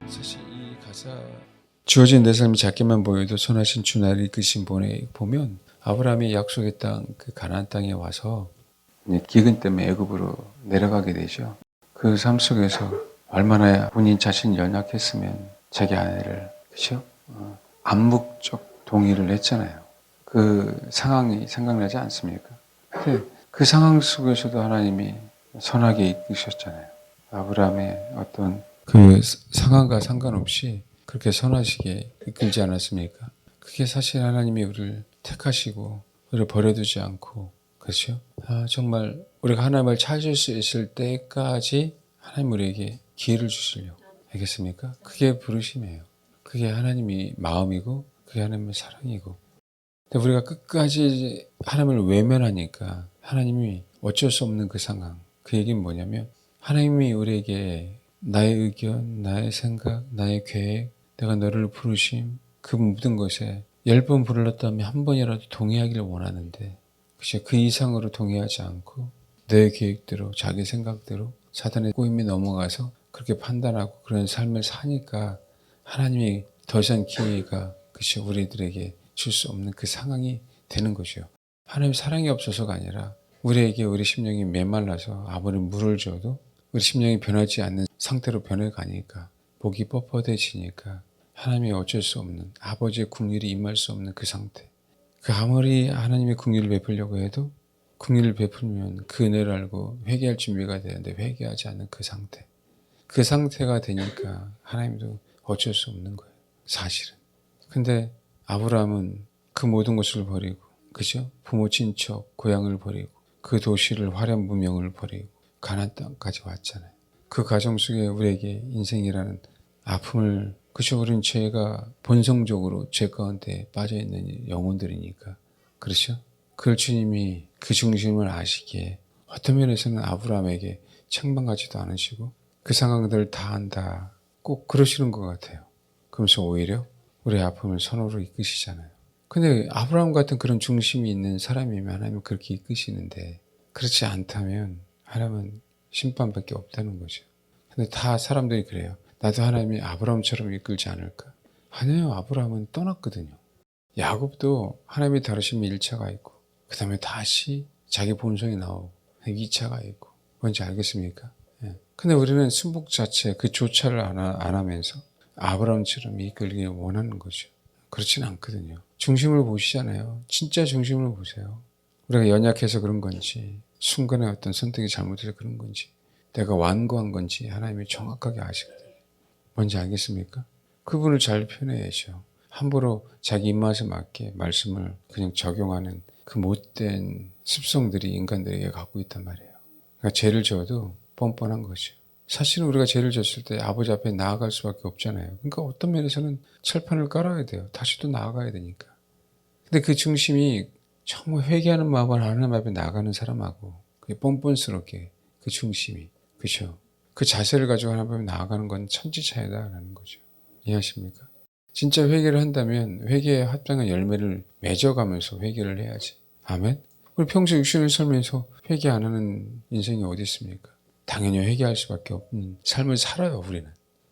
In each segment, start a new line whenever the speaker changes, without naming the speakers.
사실 이 가사 주어진 내 삶이 작게만 보여도 선하신 주 나를 이끄신 분에 보면 아브라함이 약속의 땅 그 가나안 땅에 와서 기근 때문에 애굽으로 내려가게 되죠. 그 삶 속에서 얼마나 본인 자신이 연약했으면 자기 아내를 그렇죠? 암묵적 동의를 했잖아요. 그 상황이 생각나지 않습니까? 근데 그 상황 속에서도 하나님이 선하게 이끄셨잖아요. 아브라함의 어떤 그 상황과 상관없이 그렇게 선하시게 이끌지 않았습니까? 그게 사실 하나님이 우리를 택하시고 우리를 버려두지 않고 그렇죠? 정말 우리가 하나님을 찾을 수 있을 때까지 하나님 우리에게 기회를 주시려고 알겠습니까? 그게 부르심이에요. 그게 하나님의 마음이고 그게 하나님의 사랑이고 근데 우리가 끝까지 하나님을 외면하니까 하나님이 어쩔 수 없는 그 상황 그 얘기는 뭐냐면 하나님이 우리에게 나의 의견, 나의 생각, 나의 계획, 내가 너를 부르심 그 모든 것에 10번 불렀다면 한 번이라도 동의하기를 원하는데 그죠? 그 이상으로 동의하지 않고 내 계획대로 자기 생각대로 사단의 꼬임에 넘어가서 그렇게 판단하고 그런 삶을 사니까 하나님이 더 이상 기회가 그죠? 우리들에게 줄 수 없는 그 상황이 되는 거죠. 하나님 사랑이 없어서가 아니라 우리에게 우리 심령이 메말라서 아무리 물을 줘도 우리 심령이 변하지 않는 상태로 변해가니까 목이 뻣뻣해지니까 하나님이 어쩔 수 없는 아버지의 긍휼이 임할 수 없는 그 상태 그 아무리 하나님의 긍휼을 베풀려고 해도 긍휼을 베풀면 그 은혜를 알고 회개할 준비가 되는데 회개하지 않는 그 상태 그 상태가 되니까 하나님도 어쩔 수 없는 거예요 사실은. 근데 아브라함은 그 모든 것을 버리고 그죠? 부모 친척 고향을 버리고 그 도시를 화려한 무명을 버리고 가나안 땅까지 왔잖아요. 그 과정 속에 우리에게 인생이라는 아픔을 그죠? 우리는 죄가 본성적으로 죄 가운데 빠져있는 영혼들이니까 그렇죠? 그걸 주님이 그 중심을 아시기에 어떤 면에서는 아브라함에게 책망하지도 않으시고 그 상황들을 다 안다 꼭 그러시는 것 같아요. 그러면서 오히려 우리의 아픔을 선호로 이끄시잖아요. 근데 아브라함 같은 그런 중심이 있는 사람이면 하나님은 그렇게 이끄시는데 그렇지 않다면 하나님은 심판밖에 없다는 거죠. 근데 다 사람들이 그래요. 나도 하나님이 아브라함처럼 이끌지 않을까? 아니에요. 아브라함은 떠났거든요. 야곱도 하나님이 다루신 1차가 있고 그 다음에 다시 자기 본성이 나오고 2차가 있고 뭔지 알겠습니까? 예. 근데 우리는 순복 자체 그 조차를 안 하면서 아브라함처럼 이끌기를 원하는 거죠. 그렇지는 않거든요. 중심을 보시잖아요. 진짜 중심을 보세요. 우리가 연약해서 그런 건지 순간에 어떤 선택이 잘못해서 그런 건지 내가 완고한 건지 하나님이 정확하게 아시거든요. 뭔지 알겠습니까? 그분을 잘 표현해야죠. 함부로 자기 입맛에 맞게 말씀을 그냥 적용하는 그 못된 습성들이 인간들에게 갖고 있단 말이에요. 그러니까 죄를 져도 뻔뻔한 거죠. 사실은 우리가 죄를 졌을 때 아버지 앞에 나아갈 수밖에 없잖아요. 그러니까 어떤 면에서는 철판을 깔아야 돼요. 다시 또 나아가야 되니까. 근데 그 중심이 정말 회개하는 마음으로 하나님 앞에 나가는 사람하고 그게 뻔뻔스럽게 그 중심이 그렇죠. 그 자세를 가지고 하나님 앞에 나아가는 건 천지차이다라는 거죠. 이해하십니까? 진짜 회개를 한다면 회개에 합당한 열매를 맺어가면서 회개를 해야지. 아멘? 우리 평소 육신을 살면서 회개 안 하는 인생이 어디 있습니까? 당연히 회개할 수밖에 없는 삶을 살아요, 우리는.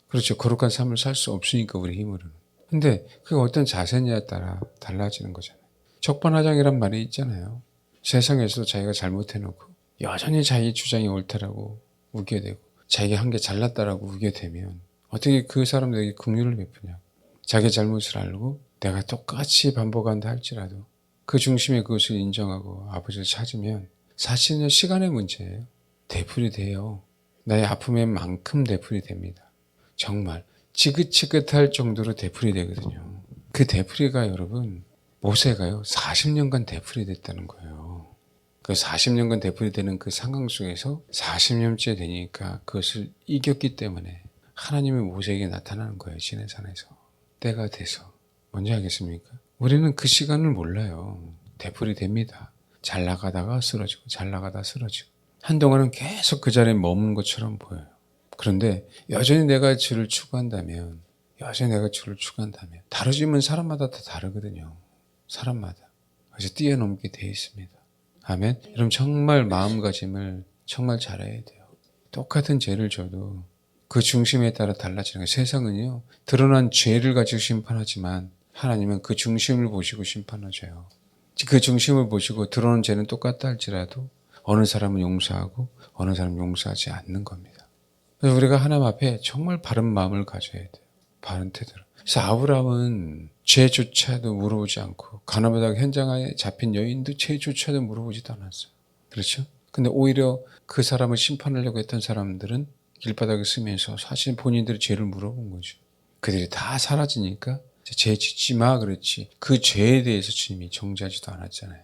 그렇죠. 거룩한 삶을 살 수 없으니까, 우리 힘으로는. 근데 그게 어떤 자세냐에 따라 달라지는 거잖아요. 적반하장이란 말이 있잖아요. 세상에서 자기가 잘못해놓고 여전히 자기 주장이 옳다라고 우게 되고 자기가 한 게 잘났다라고 우게 되면 어떻게 그 사람들에게 긍휼을 베푸냐. 자기 잘못을 알고 내가 똑같이 반복한다 할지라도 그 중심에 그것을 인정하고 아버지를 찾으면 사실은 시간의 문제예요. 되풀이 돼요. 나의 아픔의 만큼 되풀이 됩니다. 정말 지긋지긋할 정도로 되풀이 되거든요. 그 되풀이가 여러분 모세가요 40년간 되풀이 됐다는 거예요. 그 40년간 되풀이 되는 그 상황 속에서 40년째 되니까 그것을 이겼기 때문에 하나님이 모세에게 나타나는 거예요. 시내산에서 때가 돼서. 뭔지 알겠습니까? 우리는 그 시간을 몰라요. 되풀이 됩니다. 잘 나가다가 쓰러지고 잘 나가다 쓰러지고 한동안은 계속 그 자리에 머무는 것처럼 보여요. 그런데 여전히 내가 주를 추구한다면 다루지면 사람마다 다 다르거든요. 사람마다. 그래서 뛰어넘게 되어 있습니다. 아멘. 여러분 정말 마음가짐을 정말 잘해야 돼요. 똑같은 죄를 져도 그 중심에 따라 달라지는 거예요. 세상은요, 드러난 죄를 가지고 심판하지만 하나님은 그 중심을 보시고 심판하셔요. 그 중심을 보시고 드러난 죄는 똑같다 할지라도 어느 사람은 용서하고 어느 사람은 용서하지 않는 겁니다. 그래서 우리가 하나님 앞에 정말 바른 마음을 가져야 돼요. 바른 태도로. 그래서 아브라함은 죄조차도 물어보지 않고 가나메다 현장에 잡힌 여인도 죄조차도 물어보지도 않았어요. 그렇죠? 근데 오히려 그 사람을 심판하려고 했던 사람들은 길바닥에 쓰면서 사실 본인들의 죄를 물어본 거죠. 그들이 다 사라지니까 죄 짓지 마 그랬지 그 죄에 대해서 주님이 정죄하지도 않았잖아요.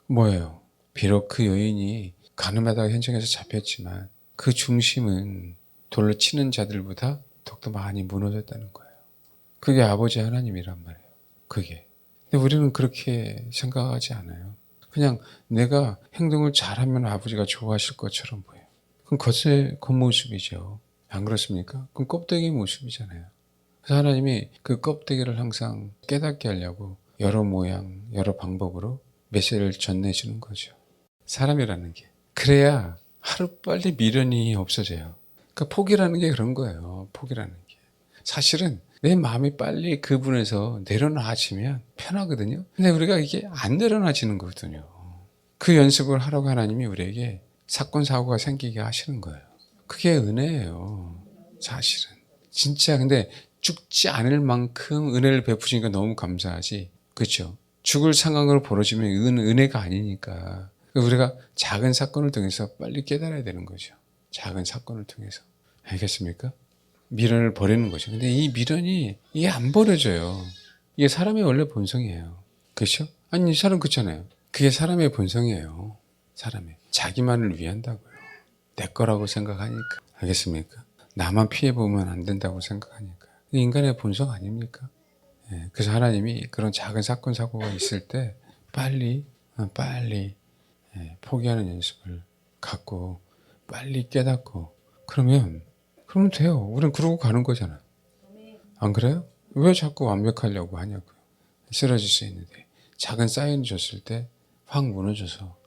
뭐예요? 비록 그 여인이 가늠하다가 현장에서 잡혔지만 그 중심은 돌로 치는 자들보다 더욱더 많이 무너졌다는 거예요. 그게 아버지 하나님이란 말이에요. 그게. 근데 우리는 그렇게 생각하지 않아요. 그냥 내가 행동을 잘하면 아버지가 좋아하실 것처럼 보여요. 그럼 겉모습이죠. 안 그렇습니까? 그럼 껍데기 모습이잖아요. 그래서 하나님이 그 껍데기를 항상 깨닫게 하려고 여러 모양, 여러 방법으로 메시지를 전해주는 거죠. 사람이라는 게. 그래야 하루빨리 미련이 없어져요. 그러니까 포기라는 게 그런 거예요. 포기라는 게. 사실은 내 마음이 빨리 그분에서 내려놔지면 편하거든요. 근데 우리가 이게 안 내려놔지는 거거든요. 그 연습을 하라고 하나님이 우리에게 사건, 사고가 생기게 하시는 거예요. 그게 은혜예요. 사실은. 진짜 근데 죽지 않을 만큼 은혜를 베푸시니까 너무 감사하지. 그렇죠? 죽을 상황으로 벌어지면 은혜가 아니니까. 우리가 작은 사건을 통해서 빨리 깨달아야 되는 거죠. 작은 사건을 통해서. 알겠습니까? 미련을 버리는 거죠. 근데 이 미련이 이게 안 버려져요. 이게 사람의 원래 본성이에요. 그렇죠? 아니 사람 그렇잖아요. 그게 사람의 본성이에요. 사람의. 자기만을 위한다고요. 내 거라고 생각하니까. 알겠습니까? 나만 피해보면 안 된다고 생각하니까. 인간의 본성 아닙니까? 예, 그래서 하나님이 그런 작은 사건 사고가 있을 때 빨리 포기하는 연습을 갖고 빨리 깨닫고 그러면 돼요. 우린 그러고 가는 거잖아요. 안 그래요? 왜 자꾸 완벽하려고 하냐고요. 쓰러질 수 있는데 작은 사인을 줬을 때 확 무너져서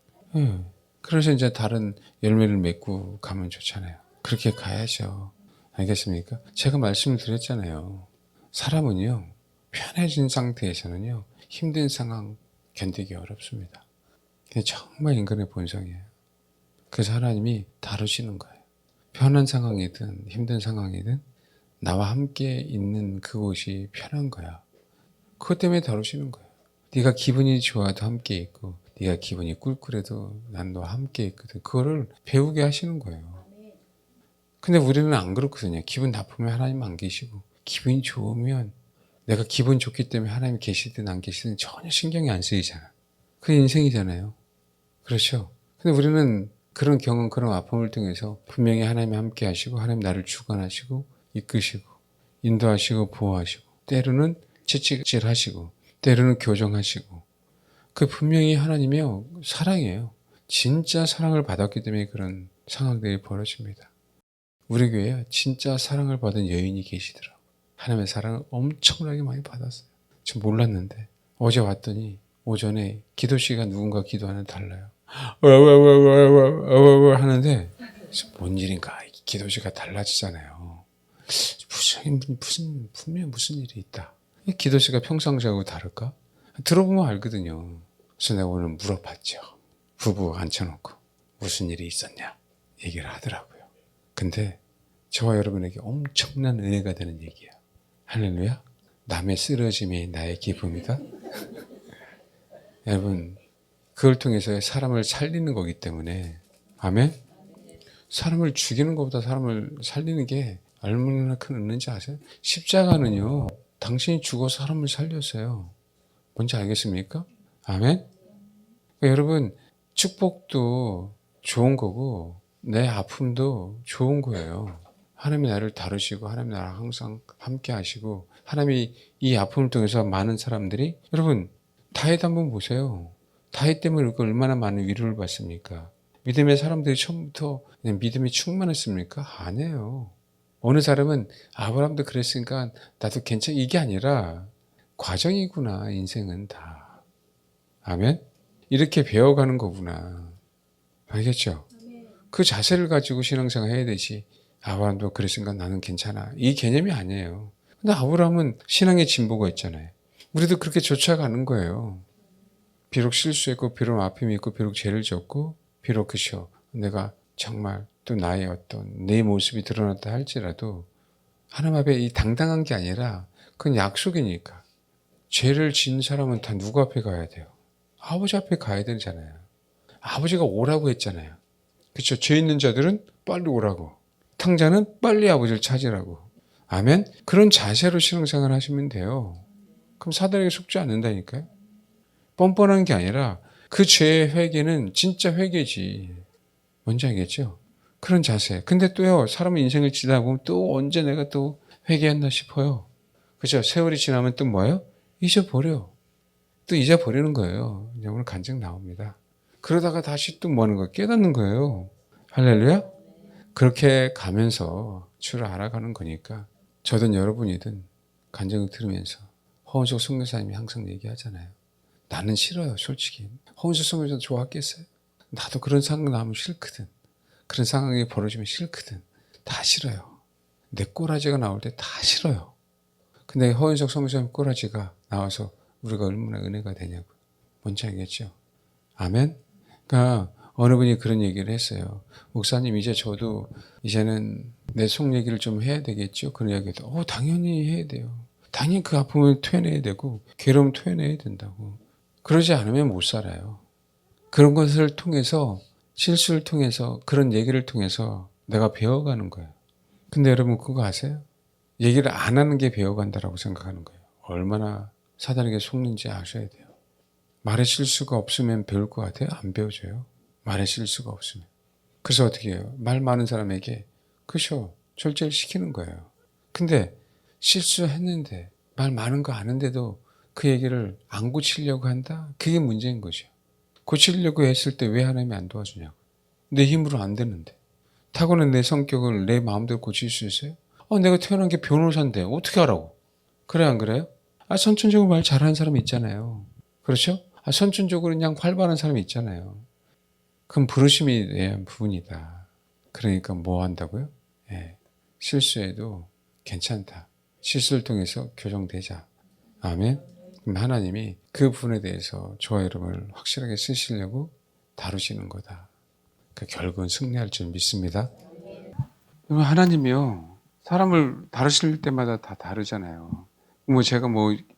그래서 이제 다른 열매를 맺고 가면 좋잖아요. 그렇게 가야죠. 알겠습니까? 제가 말씀을 드렸잖아요. 사람은요, 편해진 상태에서는요, 힘든 상황 견디기 어렵습니다. 그게 정말 인간의 본성이에요. 그래서 하나님이 다루시는 거예요. 편한 상황이든 힘든 상황이든 나와 함께 있는 그곳이 편한 거야. 그것 때문에 다루시는 거예요. 네가 기분이 좋아도 함께 있고 네가 기분이 꿀꿀해도 난 너와 함께 있거든. 그거를 배우게 하시는 거예요. 근데 우리는 안 그렇거든요. 기분 나쁘면 하나님 안 계시고 기분이 좋으면 내가 기분 좋기 때문에 하나님이 계시든 안 계시든 전혀 신경이 안 쓰이잖아. 그게 인생이잖아요. 그렇죠? 근데 우리는 그런 경험, 그런 아픔을 통해서 분명히 하나님이 함께 하시고 하나님 나를 주관하시고 이끄시고 인도하시고 보호하시고 때로는 채찍질하시고 때로는 교정하시고 그 분명히 하나님이요 사랑이에요. 진짜 사랑을 받았기 때문에 그런 상황들이 벌어집니다. 우리 교회에 진짜 사랑을 받은 여인이 계시더라고요. 하나님의 사랑을 엄청나게 많이 받았어요. 전 몰랐는데 어제 왔더니 오전에 기도 시간 누군가 기도하는 달라요. 하는데 뭔 일인가 기도시가 달라지잖아요. 분명히 무슨 일이 있다. 기도시가 평상시하고 다를까? 들어보면 알거든요. 그래서 내가 오늘 물어봤죠. 부부 앉혀놓고 무슨 일이 있었냐 얘기를 하더라고요. 근데 저와 여러분에게 엄청난 은혜가 되는 얘기야. 할렐루야. 남의 쓰러짐이 나의 기쁨이다. 여러분 그걸 통해서 사람을 살리는 거기 때문에 아멘. 사람을 죽이는 것보다 사람을 살리는 게 얼마나 큰 은혜인지 아세요? 십자가는요 당신이 죽어 사람을 살렸어요. 뭔지 알겠습니까? 아멘. 그러니까 여러분 축복도 좋은 거고 내 아픔도 좋은 거예요. 하나님이 나를 다루시고 하나님이 나랑 항상 함께 하시고 하나님이 이 아픔을 통해서 많은 사람들이 여러분 다윗 한번 보세요. 다윗 때문에 얼마나 많은 위로를 받습니까? 믿음의 사람들이 처음부터 그냥 믿음이 충만했습니까? 아니에요. 어느 사람은 아브라함도 그랬으니까 나도 괜찮아 이게 아니라 과정이구나. 인생은 다. 아멘? 이렇게 배워가는 거구나. 알겠죠? 그 자세를 가지고 신앙생활 해야 되지. 아브라함도 그랬으니까 나는 괜찮아. 이 개념이 아니에요. 근데 아브라함은 신앙의 진보가 있잖아요. 우리도 그렇게 쫓아가는 거예요. 비록 실수했고, 비록 아픔이 있고, 비록 죄를 졌고, 비록 그죠. 내가 정말 또 나의 어떤 내 모습이 드러났다 할지라도 하나님 앞에 이 당당한 게 아니라 그건 약속이니까. 죄를 지은 사람은 다 누구 앞에 가야 돼요? 아버지 앞에 가야 되잖아요. 아버지가 오라고 했잖아요. 그렇죠? 죄 있는 자들은 빨리 오라고. 탕자는 빨리 아버지를 찾으라고. 아멘? 그런 자세로 신앙생활 하시면 돼요. 그럼 사단에게 속지 않는다니까요. 뻔뻔한 게 아니라 그 죄의 회개는 진짜 회개지. 뭔지 알겠죠? 그런 자세. 근데 또요, 사람의 인생을 지나다 보면 또 언제 내가 또 회개했나 싶어요. 그죠? 세월이 지나면 또 뭐예요? 잊어버려. 또 잊어버리는 거예요. 이제 오늘 간증 나옵니다. 그러다가 다시 또 뭐 하는 거예요? 깨닫는 거예요. 할렐루야? 그렇게 가면서 주를 알아가는 거니까 저든 여러분이든 간증을 들으면서 허은석 선교사님이 항상 얘기하잖아요. 나는 싫어요, 솔직히. 허은석 선교사 좋았겠어요? 나도 그런 상황 나오면 싫거든. 그런 상황이 벌어지면 싫거든. 다 싫어요. 내 꼬라지가 나올 때 다 싫어요. 근데 허은석 선교사님 꼬라지가 나와서 우리가 얼마나 은혜가 되냐고. 뭔지 알겠죠? 아멘? 그러니까 어느 분이 그런 얘기를 했어요. 목사님, 이제 저도 이제는 내 속 얘기를 좀 해야 되겠죠? 그런 이야기도 당연히 해야 돼요. 당연히 그 아픔을 토해내야 되고 괴로움 토해내야 된다고. 그러지 않으면 못 살아요. 그런 것을 통해서 실수를 통해서 그런 얘기를 통해서 내가 배워가는 거예요. 근데 여러분 그거 아세요? 얘기를 안 하는 게 배워간다라고 생각하는 거예요. 얼마나 사단에게 속는지 아셔야 돼요. 말의 실수가 없으면 배울 것 같아요? 안 배워져요. 말의 실수가 없으면. 그래서 어떻게 해요? 말 많은 사람에게 그죠? 절제를 시키는 거예요. 근데 실수했는데 말 많은 거 아는데도 그 얘기를 안 고치려고 한다? 그게 문제인 거죠. 고치려고 했을 때 왜 하나님이 안 도와주냐고. 내 힘으로 안 되는데. 타고난 내 성격을 내 마음대로 고칠 수 있어요? 내가 태어난 게 변호사인데 어떻게 하라고? 그래 안 그래요? 선천적으로 말 잘하는 사람 있잖아요. 그렇죠? 선천적으로 그냥 활발한 사람이 있잖아요. 그건 부르심에 대한 부분이다. 그러니까 뭐 한다고요? 실수해도 괜찮다. 실수를 통해서 교정되자. 아멘. 그럼 하나님이 그 부분에 대해서 저와 여러분을 확실하게 쓰시려고 다루시는 거다. 그 결국은 승리할 줄 믿습니다. 하나님이요, 사람을 다루실 때마다 다 다르잖아요. 제가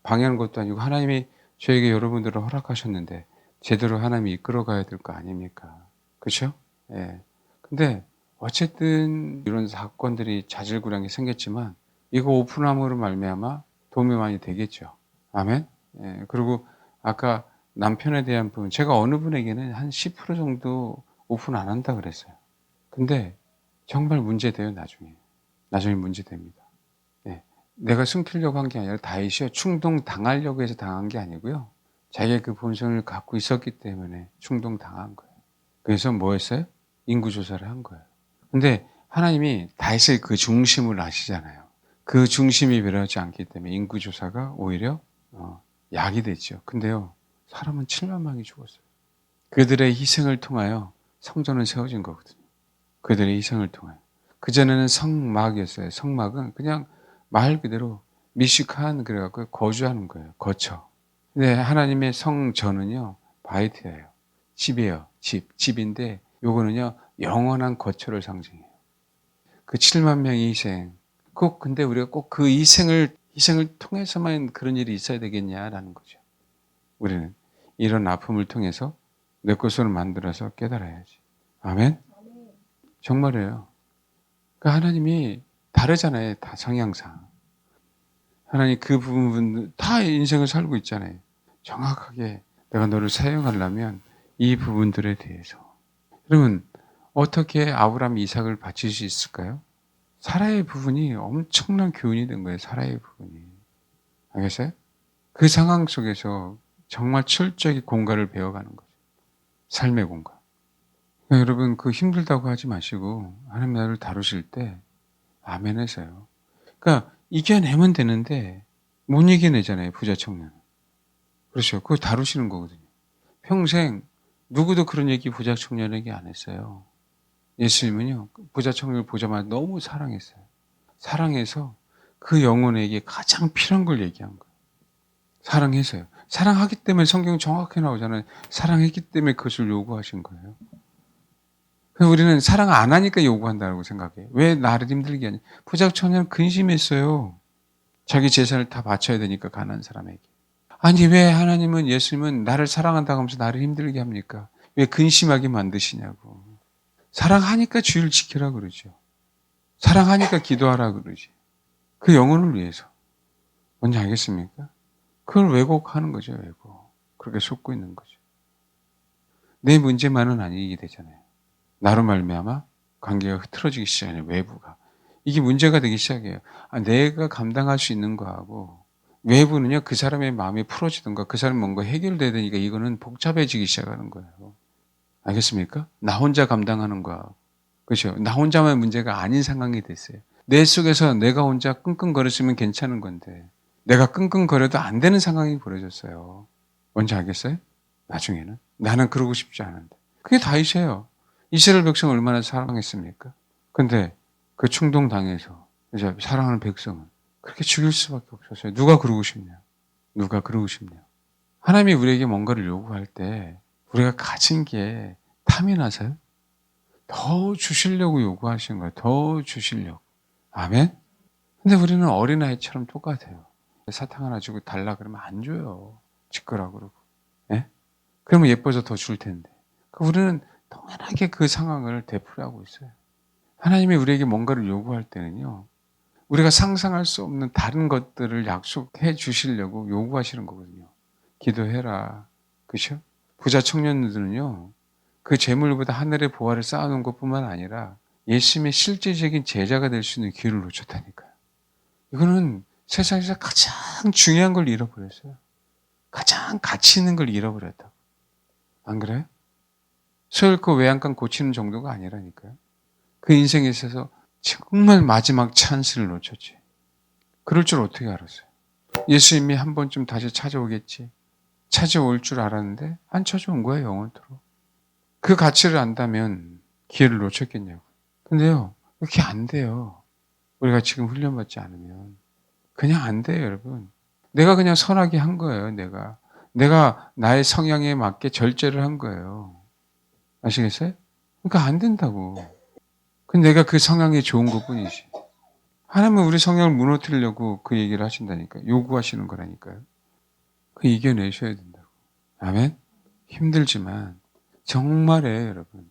방해하는 것도 아니고 하나님이 저에게 여러분들을 허락하셨는데 제대로 하나님이 이끌어가야 될 거 아닙니까? 그렇죠? 예. 근데 어쨌든 이런 사건들이 자질구레하게 생겼지만 이거 오픈함으로 말미암아 도움이 많이 되겠죠. 아멘. 예. 그리고 아까 남편에 대한 부분, 제가 어느 분에게는 한 10% 정도 오픈 안 한다 그랬어요. 근데 정말 문제돼요, 나중에. 나중에 문제됩니다. 예. 내가 숨기려고 한 게 아니라 다윗이요, 충동 당하려고 해서 당한 게 아니고요. 자기가 그 본성을 갖고 있었기 때문에 충동 당한 거예요. 그래서 뭐 했어요? 인구조사를 한 거예요. 근데 하나님이 다윗의 그 중심을 아시잖아요. 그 중심이 변하지 않기 때문에 인구조사가 오히려 약이 됐죠. 근데요, 사람은 7만 명이 죽었어요. 그들의 희생을 통하여 성전은 세워진 거거든요. 그들의 희생을 통하여. 그전에는 성막이었어요. 성막은 그냥 말 그대로 미식한 그래갖고 거주하는 거예요. 거처. 근데 하나님의 성전은요, 바이트예요. 집이에요. 집인데 요거는요, 영원한 거처를 상징해요. 그 7만 명의 희생. 근데 우리가 꼭 그 희생을 통해서만 그런 일이 있어야 되겠냐라는 거죠. 우리는 이런 아픔을 통해서 내 것으로 만들어서 깨달아야지. 아멘? 정말이에요. 그러니까 하나님이 다르잖아요. 다 성향상. 하나님 그 부분 다 인생을 살고 있잖아요. 정확하게 내가 너를 사용하려면 이 부분들에 대해서. 여러분, 어떻게 아브라함 이삭을 바칠 수 있을까요? 사라의 부분이 엄청난 교훈이 된 거예요. 사라의 부분이. 알겠어요? 그 상황 속에서 정말 철저하게 공갈을 배워가는 거죠. 삶의 공갈. 그러니까 여러분, 그 힘들다고 하지 마시고 하나님 나를 다루실 때 아멘 하세요. 그러니까 이겨내면 되는데 못 이겨내잖아요. 부자 청년. 그렇죠. 그거 다루시는 거거든요. 평생 누구도 그런 얘기 부자 청년에게 안 했어요. 예수님은요, 부자 청년을 보자마자 너무 사랑했어요. 사랑해서 그 영혼에게 가장 필요한 걸 얘기한 거예요. 사랑해서요. 사랑하기 때문에 성경 정확히 나오잖아요. 사랑했기 때문에 그것을 요구하신 거예요. 그래서 우리는 사랑 안 하니까 요구한다고 생각해요. 왜 나를 힘들게 하냐. 부자 청년은 근심했어요. 자기 재산을 다 바쳐야 되니까 가난한 사람에게. 아니 왜 하나님은 예수님은 나를 사랑한다고 하면서 나를 힘들게 합니까? 왜 근심하게 만드시냐고. 사랑하니까 주의를 지키라 그러죠. 사랑하니까 기도하라 그러지. 그 영혼을 위해서. 뭔지 알겠습니까? 그걸 왜곡하는 거죠, 왜곡. 그렇게 속고 있는 거죠. 내 문제만은 아니게 되잖아요. 나로 말미암아 관계가 흐트러지기 시작해요, 외부가. 이게 문제가 되기 시작해요. 내가 감당할 수 있는 거하고 외부는요, 그 사람의 마음이 풀어지든가 그 사람 뭔가 해결돼야 되니까 이거는 복잡해지기 시작하는 거예요. 알겠습니까? 나 혼자 감당하는 거하고. 그렇죠? 나 혼자만 문제가 아닌 상황이 됐어요. 내 속에서 내가 혼자 끙끙거렸으면 괜찮은 건데 내가 끙끙거려도 안 되는 상황이 벌어졌어요. 뭔지 알겠어요? 나중에는. 나는 그러고 싶지 않은데. 그게 다윗이에요. 이스라엘 백성을 얼마나 사랑했습니까? 근데 그 충동당해서 이제 사랑하는 백성은 그렇게 죽일 수밖에 없었어요. 누가 그러고 싶냐? 누가 그러고 싶냐? 하나님이 우리에게 뭔가를 요구할 때 우리가 가진 게 탐이 나서요? 더 주시려고 요구하시는 거예요. 더 주시려고. 아멘? 근데 우리는 어린아이처럼 똑같아요. 사탕 하나 주고 달라 그러면 안 줘요. 지끄라 그러고. 예? 그러면 예뻐서 더 줄 텐데. 우리는 동일하게 그 상황을 되풀이하고 있어요. 하나님이 우리에게 뭔가를 요구할 때는요, 우리가 상상할 수 없는 다른 것들을 약속해 주시려고 요구하시는 거거든요. 기도해라. 그죠? 부자 청년들은요, 그 재물보다 하늘의 보화를 쌓아놓은 것뿐만 아니라 예수님의 실제적인 제자가 될 수 있는 기회를 놓쳤다니까요. 이거는 세상에서 가장 중요한 걸 잃어버렸어요. 가장 가치 있는 걸 잃어버렸다고. 안 그래요? 소 잃고 외양간 고치는 정도가 아니라니까요. 그 인생에 있어서 정말 마지막 찬스를 놓쳤지. 그럴 줄 어떻게 알았어요? 예수님이 한 번쯤 다시 찾아오겠지. 찾아올 줄 알았는데 안 찾아온 거예요, 영원토록. 그 가치를 안다면 기회를 놓쳤겠냐고. 근데요, 그렇게 안 돼요. 우리가 지금 훈련받지 않으면. 그냥 안 돼요, 여러분. 내가 그냥 선하게 한 거예요, 내가 나의 성향에 맞게 절제를 한 거예요. 아시겠어요? 그러니까 안 된다고. 근데 내가 그 성향이 좋은 것 뿐이지. 하나님은 우리 성향을 무너뜨리려고 그 얘기를 하신다니까요. 요구하시는 거라니까요. 그 이겨내셔야 된다고. 아멘? 힘들지만 정말에 여러분.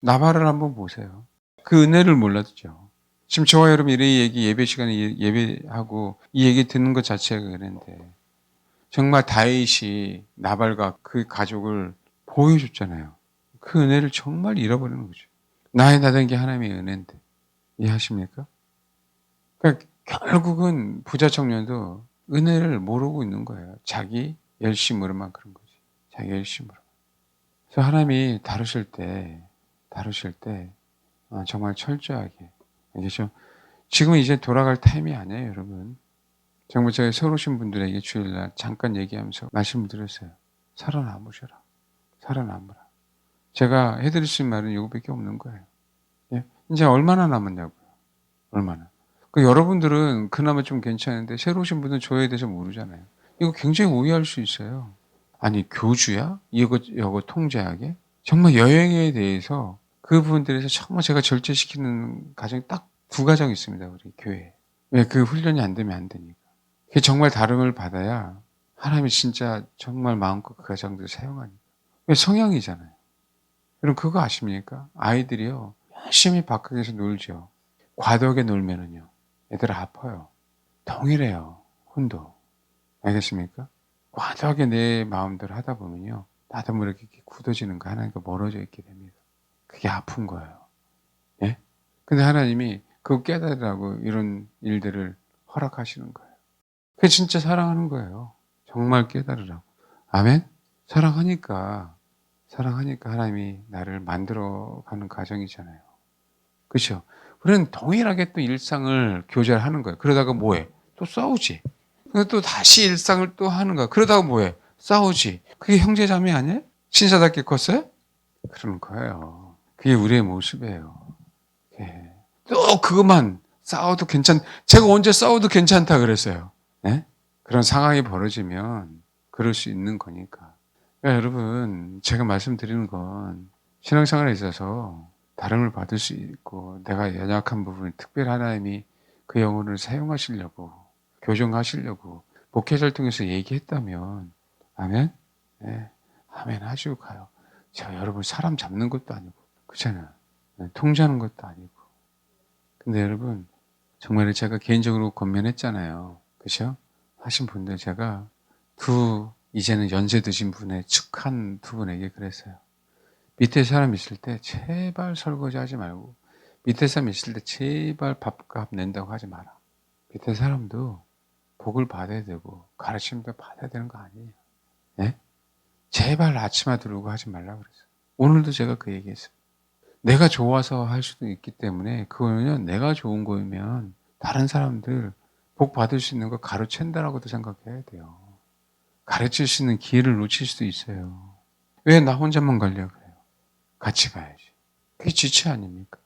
나발을 한번 보세요. 그 은혜를 몰랐죠. 지금 저와 여러분 이 얘기 예배 시간에 예배하고 이 얘기 듣는 것 자체가 그랬는데 정말 다윗이 나발과 그 가족을 보여줬잖아요. 그 은혜를 정말 잃어버리는 거죠. 나의 나된 게 하나님의 은혜인데. 이해하십니까? 그러니까 결국은 부자 청년도 은혜를 모르고 있는 거예요. 자기 열심으로만 그런 거지. 자기 열심으로. 그래서 하나님이 다루실 때 정말 철저하게. 알겠죠? 지금은 이제 돌아갈 타임이 아니에요, 여러분. 정말 저희 새로우신 분들에게 주일날 잠깐 얘기하면서 말씀을 드렸어요. 살아남으셔라. 살아남으라. 제가 해드릴 수 있는 말은 이거밖에 없는 거예요. 예? 이제 얼마나 남았냐고요. 얼마나. 여러분들은 그나마 좀 괜찮은데 새로 오신 분은 저에 대해서 모르잖아요. 이거 굉장히 오해할 수 있어요. 아니 교주야? 이거 통제하게? 정말 여행에 대해서 그 부분들에서 정말 제가 절제시키는 가정이 딱 2가정이 있습니다. 우리 교회에. 왜 그 훈련이 안 되면 안 되니까. 그게 정말 다름을 받아야 하나님이 진짜 정말 마음껏 그 가정들을 사용하니까. 왜 성향이잖아요. 여러분 그거 아십니까? 아이들이요. 열심히 밖에서 놀죠. 과도하게 놀면은요. 애들 아파요. 동일해요. 혼도. 알겠습니까? 과도하게 내 마음대로 하다 보면요. 나도 모르게 이렇게 굳어지는 거 하나님과 멀어져 있게 됩니다. 그게 아픈 거예요. 예? 근데 하나님이 그거 깨달으라고 이런 일들을 허락하시는 거예요. 그게 진짜 사랑하는 거예요. 정말 깨달으라고. 아멘? 사랑하니까 하나님이 나를 만들어가는 과정이잖아요. 그렇죠? 우리는 동일하게 또 일상을 교제하는 거예요. 그러다가 뭐해? 또 싸우지. 그리고 또 다시 일상을 또 하는 거야. 그러다가 뭐해? 싸우지. 그게 형제자매 아니에요? 신사답게 컸어요? 그런 거예요. 그게 우리의 모습이에요. 쭉 그것만 싸워도 제가 언제 싸워도 괜찮다 그랬어요. 네? 그런 상황이 벌어지면 그럴 수 있는 거니까. 그러니까 여러분, 제가 말씀드리는 건 신앙생활에 있어서 다름을 받을 수 있고 내가 연약한 부분, 특별히 하나님이 그 영혼을 사용하시려고, 교정하시려고 목회자를 통해서 얘기했다면 아멘? 네, 아멘 하시고 가요. 제가 여러분 사람 잡는 것도 아니고 그렇잖아요. 네, 통제하는 것도 아니고. 근데 여러분 정말 제가 개인적으로 권면했잖아요. 그렇죠? 하신 분들 제가 이제는 연세 드신 분의 축한 두 분에게 그랬어요. 밑에 사람 있을 때 제발 설거지 하지 말고, 밑에 사람 있을 때 제발 밥값 낸다고 하지 마라. 밑에 사람도 복을 받아야 되고 가르침도 받아야 되는 거 아니에요. 네? 제발 아침에 들어오고 하지 말라고 그랬어요. 오늘도 제가 그 얘기했어요. 내가 좋아서 할 수도 있기 때문에 그거는 내가 좋은 거면 다른 사람들 복 받을 수 있는 거 가르친다라고도 생각해야 돼요. 가르칠 수 있는 기회를 놓칠 수도 있어요. 왜 나 혼자만 가려고 그래요? 같이 가야지. 그게 지체 아닙니까?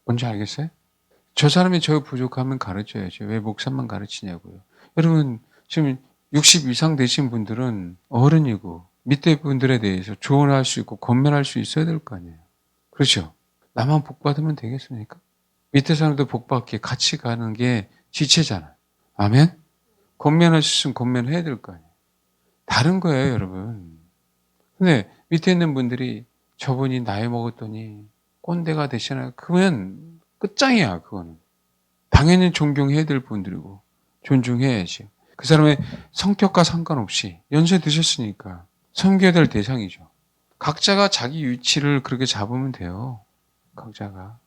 뭔지 알겠어요? 저 사람이 저 부족하면 가르쳐야지. 왜 목사만 가르치냐고요. 여러분 지금 60 이상 되신 분들은 어른이고 밑에 분들에 대해서 조언할 수 있고 권면할 수 있어야 될 거 아니에요. 그렇죠? 나만 복 받으면 되겠습니까? 밑에 사람도 복 받게 같이 가는 게 지체잖아요. 아멘? 권면할 수 있으면 권면해야 될 거 아니에요. 다른 거예요, 여러분. 근데 밑에 있는 분들이 저분이 나이 먹었더니 꼰대가 되시나요? 그러면 끝장이야, 그거는. 당연히 존경해야 될 분들이고 존중해야지. 그 사람의 성격과 상관없이 연세 드셨으니까 섬겨야 될 대상이죠. 각자가 자기 위치를 그렇게 잡으면 돼요. 각자가.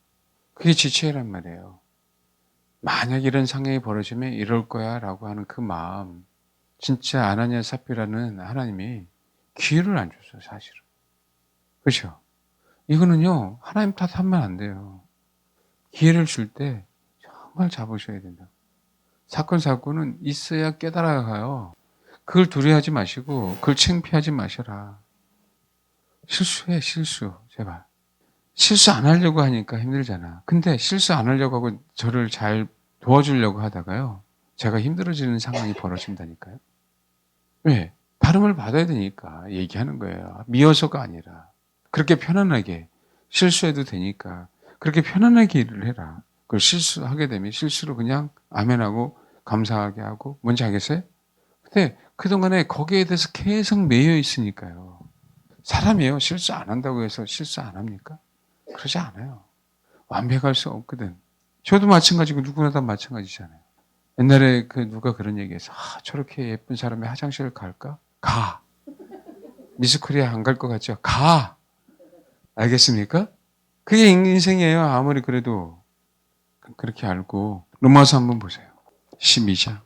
그게 지체란 말이에요. 만약 이런 상황이 벌어지면 이럴 거야 라고 하는 그 마음, 진짜 아나니아 삽비라는 하나님이 기회를 안 줬어요, 사실은. 그렇죠? 이거는요, 하나님 탓하면 안 돼요. 기회를 줄 때 정말 잡으셔야 된다. 사건은 있어야 깨달아가요. 그걸 두려워하지 마시고 그걸 창피하지 마셔라. 실수해, 실수. 제발. 실수 안 하려고 하니까 힘들잖아. 근데 실수 안 하려고 하고 저를 잘 도와주려고 하다가요, 제가 힘들어지는 상황이 벌어진다니까요. 왜? 다름을 받아야 되니까 얘기하는 거예요. 미워서가 아니라. 그렇게 편안하게 실수해도 되니까 그렇게 편안하게 일을 해라. 그걸 실수하게 되면 실수로 그냥 아멘하고 감사하게 하고, 뭔지 알겠어요? 근데 그동안에 거기에 대해서 계속 매여 있으니까요. 사람이에요. 실수 안 한다고 해서 실수 안 합니까? 그러지 않아요. 완벽할 수 없거든. 저도 마찬가지고 누구나 다 마찬가지잖아요. 옛날에 누가 그런 얘기해서, 저렇게 예쁜 사람이 화장실을 갈까? 가. 미스 코리아 안 갈 것 같죠? 가. 알겠습니까? 그게 인생이에요. 아무리 그래도. 그렇게 알고 로마서 한번 보세요. 12장.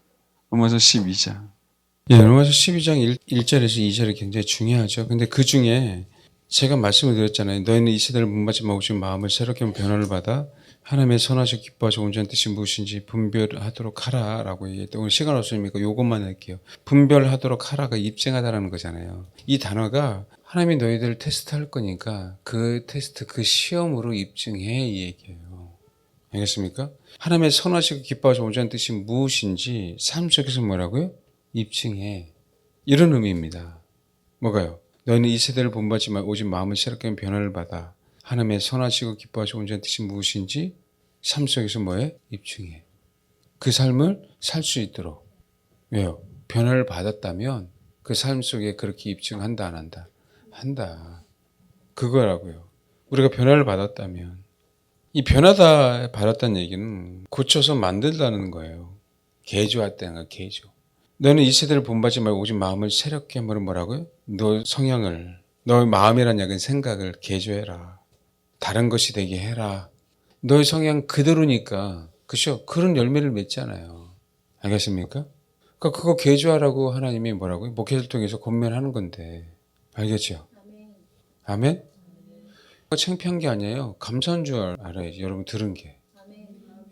로마서 12장. 예, 로마서 12장 1절에서 2절이 굉장히 중요하죠. 근데 그 중에 제가 말씀을 드렸잖아요. 너희는 이 세대를 문받지 말고 지금 마음을 새롭게 변화를 받아 하나님의 선하시고 기뻐하시고 온전한 뜻이 무엇인지 분별하도록 하라라고 얘기했던, 오늘 시간 없으니까 요것만 할게요. 분별하도록 하라가 입증하다라는 거잖아요. 이 단어가 하나님이 너희들을 테스트할 거니까 그 테스트, 그 시험으로 입증해, 이 얘기예요. 알겠습니까? 하나님의 선하시고 기뻐하시고 온전한 뜻이 무엇인지 삶 속에서 뭐라고요? 입증해. 이런 의미입니다. 뭐가요? 너희는 이 세대를 본받지 말고 오직 마음을 새롭게 변화를 받아 하나님의 선하시고 기뻐하시고 온전한 뜻이 무엇인지 삶 속에서 뭐해? 입증해. 그 삶을 살 수 있도록. 왜요? 변화를 받았다면 그 삶 속에 그렇게 입증한다, 안 한다? 한다. 그거라고요. 우리가 변화를 받았다면, 이 변화다 받았다는 얘기는 고쳐서 만들다는 거예요. 개조했다는 거예요. 개조. 너는 이 세대를 본받지 말고 오직 마음을 새롭게 하면 뭐라고요? 너 성향을, 너의 마음이란 약은 생각을 개조해라. 다른 것이 되게 해라. 너의 성향 그대로니까, 그죠? 그런 열매를 맺잖아요. 알겠습니까? 그러니까 그거 개조하라고 하나님이 뭐라고요? 목회를 통해서 권면하는 건데. 알겠죠? 아멘? 창피한 게 아니에요. 감사한 줄 알아야지. 여러분 들은 게.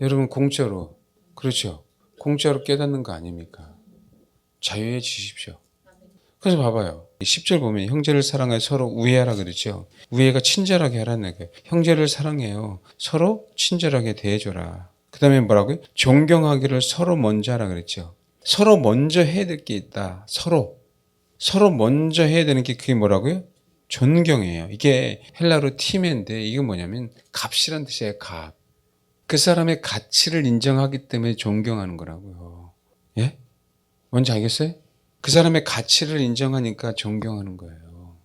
여러분 공짜로, 그렇죠? 공짜로 깨닫는 거 아닙니까? 자유해지십시오. 그래서 봐봐요. 10절 보면 형제를 사랑하여 서로 우애하라 그랬죠. 우애가 친절하게 하라는 거예요. 형제를 사랑해요. 서로 친절하게 대해줘라. 그 다음에 뭐라고요? 존경하기를 서로 먼저 하라 그랬죠. 서로 먼저 해야 될 게 있다. 서로 먼저 해야 되는 게 그게 뭐라고요? 존경이에요. 이게 헬라로 티멘데 이게 뭐냐면 값이란 뜻이에요. 값. 그 사람의 가치를 인정하기 때문에 존경하는 거라고요. 예? 뭔지 알겠어요? 그 사람의 가치를 인정하니까 존경하는 거예요.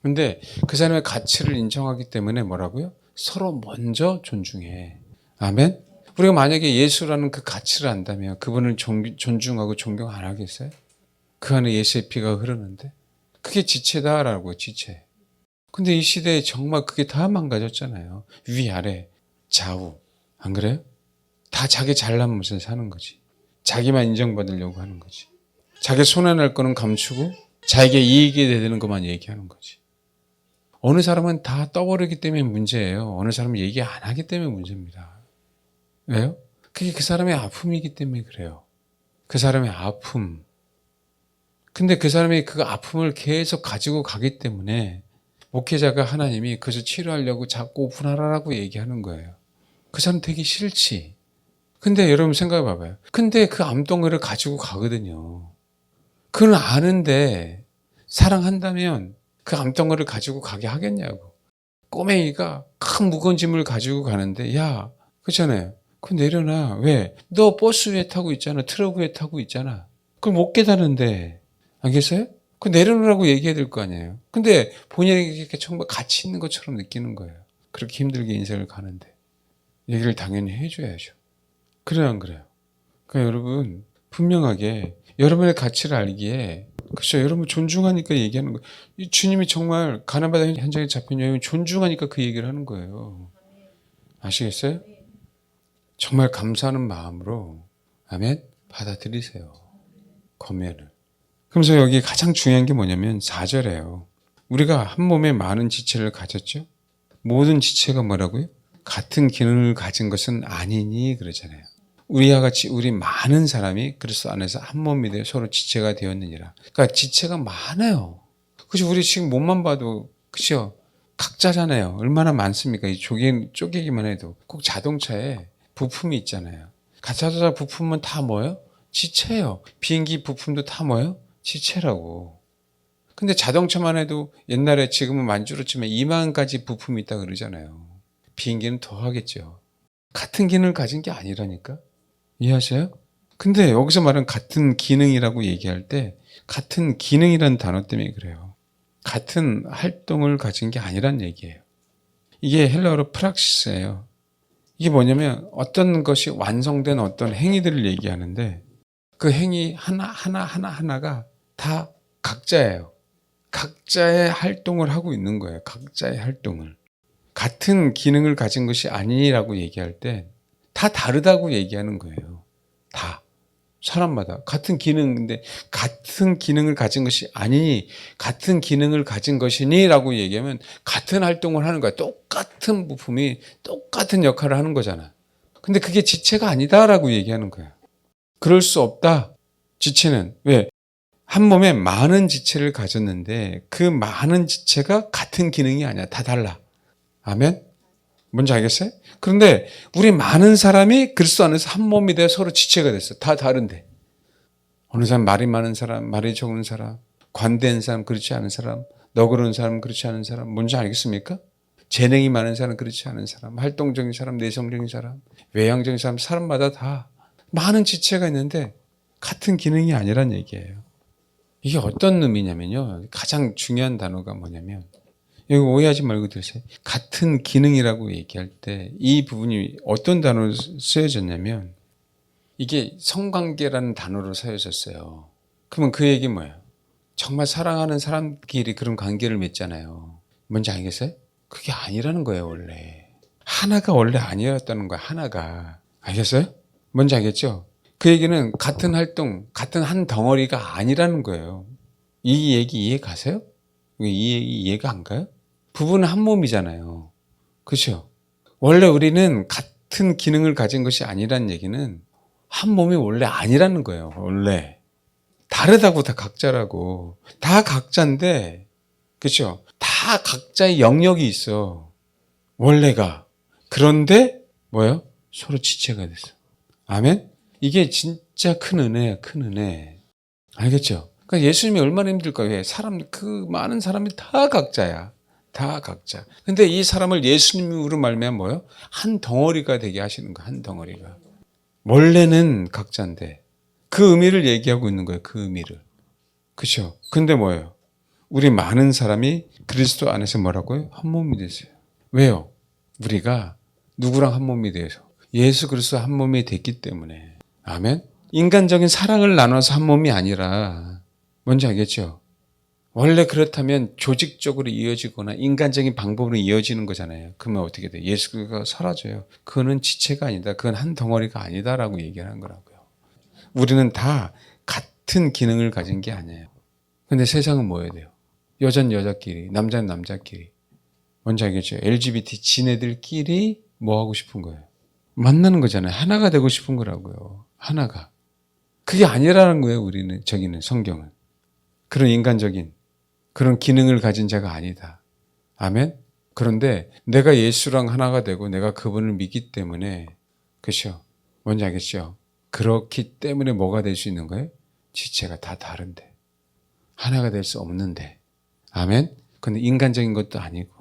근데 그 사람의 가치를 인정하기 때문에 뭐라고요? 서로 먼저 존중해. 아멘? 우리가 만약에 예수라는 그 가치를 안다면 그분을 존중하고 존경 안 하겠어요? 그 안에 예수의 피가 흐르는데? 그게 지체다라고, 지체. 근데 이 시대에 정말 그게 다 망가졌잖아요. 위아래, 좌우. 안 그래요? 다 자기 잘나면서 사는 거지. 자기만 인정받으려고 하는 거지. 자기 손해날 거는 감추고 자기에게 이익이 되는 것만 얘기하는 거지. 어느 사람은 다 떠버리기 때문에 문제예요. 어느 사람은 얘기 안 하기 때문에 문제입니다. 왜요? 그게 그 사람의 아픔이기 때문에 그래요. 그 사람의 아픔. 근데 그 사람이 그 아픔을 계속 가지고 가기 때문에 목회자가 하나님이 그저 치료하려고 자꾸 오픈하라고 얘기하는 거예요. 그 사람 되게 싫지. 근데 여러분 생각해 봐봐요. 근데 그 암덩어리를 가지고 가거든요. 그건 아는데 사랑한다면 그 암덩어리를 가지고 가게 하겠냐고. 꼬맹이가 큰 무거운 짐을 가지고 가는데 야, 그렇잖아요. 그거 내려놔. 왜? 너 버스 위에 타고 있잖아. 트럭 위에 타고 있잖아. 그걸 못 깨닫는데. 알겠어요? 그거 내려놓으라고 얘기해야 될 거 아니에요. 근데 본인에게 정말 가치 있는 것처럼 느끼는 거예요. 그렇게 힘들게 인생을 가는데. 얘기를 당연히 해줘야죠. 그래요, 안 그래요? 그러니까 여러분, 분명하게 여러분의 가치를 알기에, 그렇죠. 여러분 존중하니까 얘기하는 거예요. 이 주님이 정말 가나바다 현장에 잡힌 여인은 존중하니까 그 얘기를 하는 거예요. 아시겠어요? 정말 감사하는 마음으로, 아멘? 받아들이세요. 권면을. 그러면서 여기 가장 중요한 게 뭐냐면 4절이에요. 우리가 한 몸에 많은 지체를 가졌죠? 모든 지체가 뭐라고요? 같은 기능을 가진 것은 아니니 그러잖아요. 우리와 같이 우리 많은 사람이 그리스도 안에서 한 몸이 되어 서로 지체가 되었느니라. 그러니까 지체가 많아요. 그죠? 우리 지금 몸만 봐도 그죠? 각자잖아요. 얼마나 많습니까? 이 쪼개기만 해도 꼭 자동차에 부품이 있잖아요. 자동차 부품은 다 뭐예요? 지체예요. 비행기 부품도 다 뭐예요? 지체라고. 근데 자동차만 해도 옛날에 지금은 만주로치면 2만 가지 부품이 있다 그러잖아요. 비행기는 더 하겠죠. 같은 기능을 가진 게 아니라니까. 이해하세요? 근데 여기서 말하는 같은 기능이라고 얘기할 때 같은 기능이라는 단어 때문에 그래요. 같은 활동을 가진 게 아니란 얘기예요. 이게 헬라어로 프락시스예요. 이게 뭐냐면 어떤 것이 완성된 어떤 행위들을 얘기하는데 그 행위 하나가 다 각자예요. 각자의 활동을 하고 있는 거예요. 각자의 활동을. 같은 기능을 가진 것이 아니라고 얘기할 때 다 다르다고 얘기하는 거예요. 다. 사람마다. 같은 기능인데 같은 기능을 가진 것이 아니니 같은 기능을 가진 것이니 라고 얘기하면 같은 활동을 하는 거야. 똑같은 부품이 똑같은 역할을 하는 거잖아. 근데 그게 지체가 아니다라고 얘기하는 거야. 그럴 수 없다. 지체는. 왜? 한 몸에 많은 지체를 가졌는데 그 많은 지체가 같은 기능이 아니야. 다 달라. 아멘? 뭔지 알겠어요? 그런데 우리 많은 사람이 그리스도 안에서 한 몸이 되어 서로 지체가 됐어. 다 다른데. 어느 사람 말이 많은 사람, 말이 적은 사람, 관대한 사람, 그렇지 않은 사람, 너그러운 사람, 그렇지 않은 사람. 뭔지 알겠습니까? 재능이 많은 사람, 그렇지 않은 사람, 활동적인 사람, 내성적인 사람, 외향적인 사람, 사람마다 다 많은 지체가 있는데 같은 기능이 아니란 얘기예요. 이게 어떤 의미냐면요. 가장 중요한 단어가 뭐냐면 여기 오해하지 말고 들으세요. 같은 기능이라고 얘기할 때 이 부분이 어떤 단어로 쓰여졌냐면 이게 성관계라는 단어로 쓰여졌어요. 그러면 그 얘기 뭐예요? 정말 사랑하는 사람끼리 그런 관계를 맺잖아요. 뭔지 알겠어요? 그게 아니라는 거예요, 원래. 하나가 원래 아니었다는 거야, 하나가. 알겠어요? 뭔지 알겠죠? 그 얘기는 같은 활동, 같은 한 덩어리가 아니라는 거예요. 이 얘기 이해 가세요? 이 얘기 이해가 안 가요? 부부는 한 몸이잖아요. 그렇죠? 원래 우리는 같은 기능을 가진 것이 아니라는 얘기는 한 몸이 원래 아니라는 거예요. 원래. 다르다고, 다 각자라고. 다 각자인데, 그렇죠? 다 각자의 영역이 있어. 원래가. 그런데 뭐예요? 서로 지체가 됐어. 아멘? 이게 진짜 큰 은혜야, 큰 은혜. 알겠죠? 그러니까 예수님이 얼마나 힘들까요? 왜? 그 많은 사람이 다 각자야. 다 각자. 근데 이 사람을 예수님으로 말미암아 뭐예요? 한 덩어리가 되게 하시는 거야, 한 덩어리가. 원래는 각자인데. 그 의미를 얘기하고 있는 거예요, 그 의미를. 그렇죠? 근데 뭐예요? 우리 많은 사람이 그리스도 안에서 뭐라고요? 한 몸이 됐어요. 왜요? 우리가 누구랑 한 몸이 돼서? 예수 그리스도 한 몸이 됐기 때문에. 아멘? 인간적인 사랑을 나눠서 한 몸이 아니라, 뭔지 알겠죠? 원래 그렇다면 조직적으로 이어지거나 인간적인 방법으로 이어지는 거잖아요. 그러면 어떻게 돼요? 예수가 사라져요. 그거는 지체가 아니다. 그건 한 덩어리가 아니다라고 얘기하는 거라고요. 우리는 다 같은 기능을 가진 게 아니에요. 근데 세상은 뭐 해야 돼요? 여자는 여자끼리, 남자는 남자끼리. 뭔지 알겠죠? LGBT 지네들끼리 뭐 하고 싶은 거예요? 만나는 거잖아요. 하나가 되고 싶은 거라고요. 하나가. 그게 아니라는 거예요. 저기는 성경은. 그런 인간적인 그런 기능을 가진 자가 아니다. 아멘? 그런데 내가 예수랑 하나가 되고 내가 그분을 믿기 때문에, 그렇죠? 뭔지 알겠죠? 그렇기 때문에 뭐가 될 수 있는 거예요? 지체가 다 다른데. 하나가 될 수 없는데. 아멘? 근데 인간적인 것도 아니고